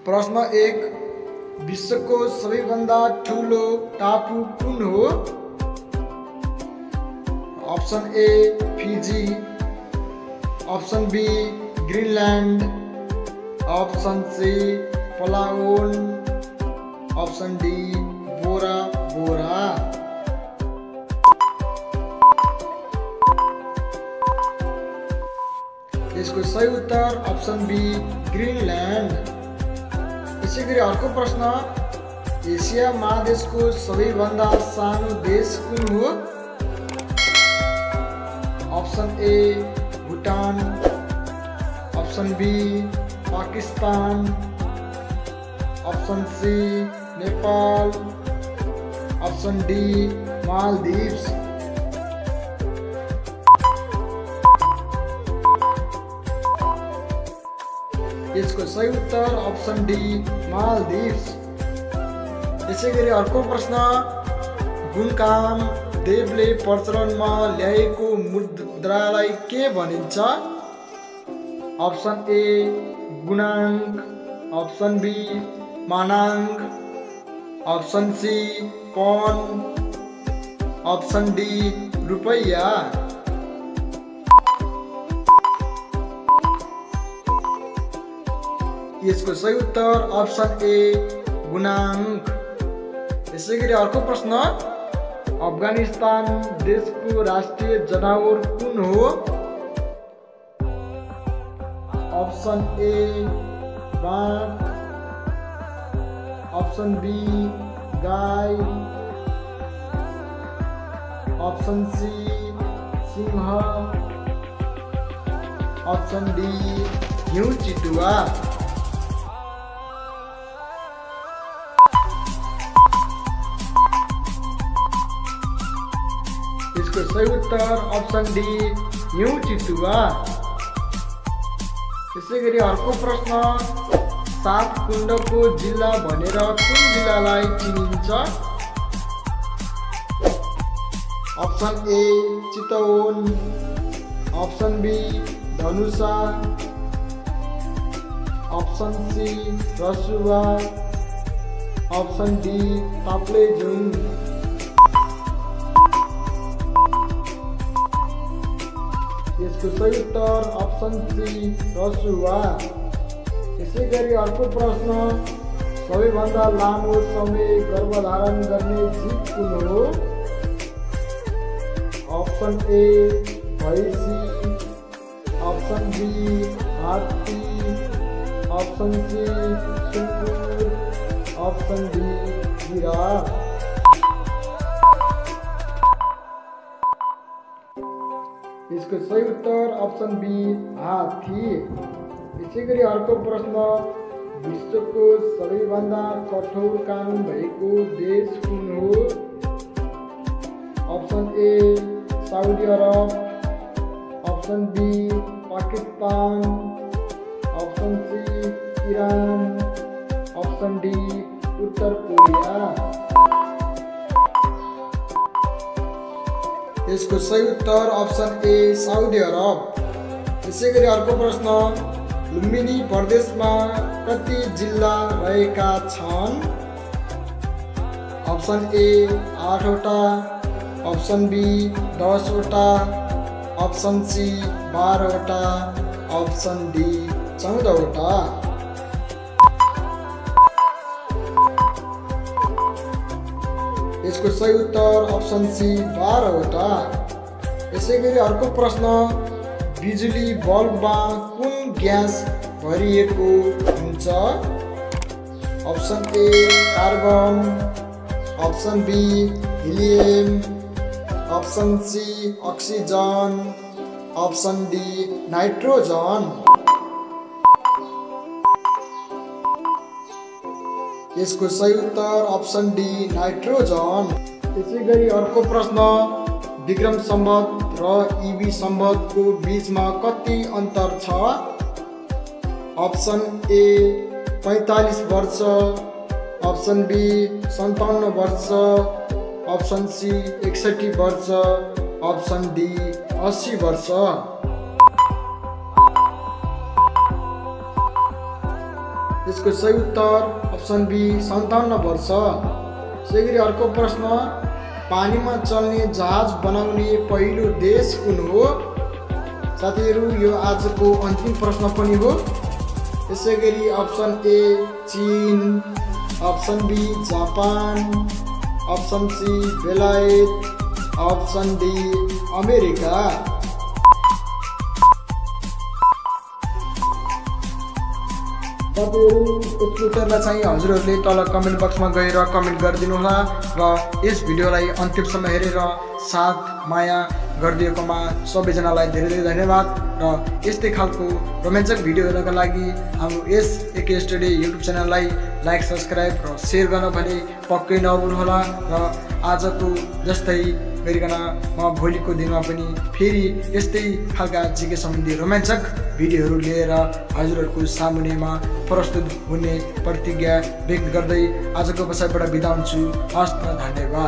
प्रश्न 1, विश्वको सबैभन्दा ठुलो टापु कुन हो? Option A Fiji, option B Greenland, option C Palawan, option D Bora Bora. यसको सही उत्तर ऑप्शन बी ग्रीनलैंड। यसैगरी अर्को प्रश्न, एसिया महादेशको सबैभन्दा सानो देश कुन हो? Option A Bhutan, option B Pakistan, option C Nepal, option D Maldives. यसको सही उत्तर ऑप्शन डी मालदीव्स। यसैगरी अर्को प्रश्न, गुणकाम देवले प्रचलनमा ल्याएको मुद्रालाई के भनिन्छ? ऑप्शन ए गुणाङ्क, ऑप्शन बी मानाङ्क, option C pound, option D रुपैया। यसको सही उत्तर ऑप्शन ए गुणाङ्क। यसैगरी अर्को प्रश्न, अफगानिस्तान देशको राष्ट्रिय जनावर कुन हो? ऑप्शन ए बाघ, ऑप्शन बी गाय, ऑप्शन सी सिंह, ऑप्शन डी हिउँ चितुवा। इसको सही उत्तर ऑप्शन डी हिउँ चितुवा। यसैगरी अर्को प्रश्न, सात कुण्डको जिल्ला भनेर कुन जिल्लालाई चिनिन्छ? Option A Chitwan, option B Dhanusha, option C Rasuwa, option D Taplejung. यसको सही उत्तर ऑप्शन सी रसुवा। यसैगरी अर्को प्रश्न, सबैभन्दा लामो समय गर्भधारण गर्ने जीव कुन हो? ऑप्शन ए भैँसी, ऑप्शन बी हात्ती, ऑप्शन सी सुँगुर, ऑप्शन डी जिराफ। इसको सही उत्तर ऑप्शन बी हात्ती। यसैगरी अर्को प्रश्न, विश्वको सबैभन्दा कठोर कानुन भएको देश कुन हो? Option A Saudi Arab, option B Pakistan, option C Iran, option D उत्तर कोरिया। यसको सही उत्तर ऑप्शन ए साउदी अरब। यसैगरी अर्को प्रश्न, लुम्बिनी प्रदेशमा कति जिल्ला रहेका छन्? ऑप्शन ए 8वटा, ऑप्शन बी 10वटा, ऑप्शन सी 12वटा, ऑप्शन डी 14वटा। यसको सही उत्तर ऑप्शन सी 12वटा। यसैगरी अर्को प्रश्न, बिजुली बल्बमा कुन ग्यास भरिएको हुन्छ? Option A carbon, option B helium, option C oxygen, option D nitrogen. यसको सही उत्तर ऑप्शन डी नाइट्रोजन। यसैगरी अर्को प्रश्न, विक्रम सम्वत र ईवी सम्वतको बीचमा कति अन्तर छ? ऑप्शन ए 45 वर्ष, ऑप्शन बी 57 वर्ष, ऑप्शन सी 61 वर्ष, ऑप्शन डी 80 वर्ष। यसको सही उत्तर अप्सन बी 57 वर्ष। त्यसै गरी अर्को प्रश्न, पानीमा चल्ने जहाज बनाउने पहिलो देश कुन हो? साथीहरू यो आजको अन्तिम प्रश्न पनि हो। त्यसै गरी अप्सन ए चीन, option B Japan, option C बेलायत, अप्सन डी अमेरिका। तपाईँहरू यसको उत्तरलाई चाहिँ हजुरहरूले तल कमेन्ट बक्समा गएर कमेन्ट गरिदिनु होला र यस भिडियोलाई अन्तिमसम्म हेरेर साथ माया गरिदिएकोमा सबैजनालाई धेरै धेरै धन्यवाद। र यस्तै खालको रोमाञ्चक भिडियो हेर्नका लागि हाम्रो यस एके स्टडी युट्युब च्यानललाई लाइक, सब्सक्राइब र सेयर गर्न भने पक्कै नभुल्नुहोला। र आजको जस्तै गरिकन म भोलिको दिनमा पनि फेरि यस्तै खालका जिके सम्बन्धी रोमाञ्चक भिडियोहरू लिएर हजुरहरूको सामुन्नेमा प्रस्तुत हुने प्रतिज्ञा व्यक्त गर्दै आजको बसाइबाट बिदा हुन्छु। हस् त, धन्यवाद।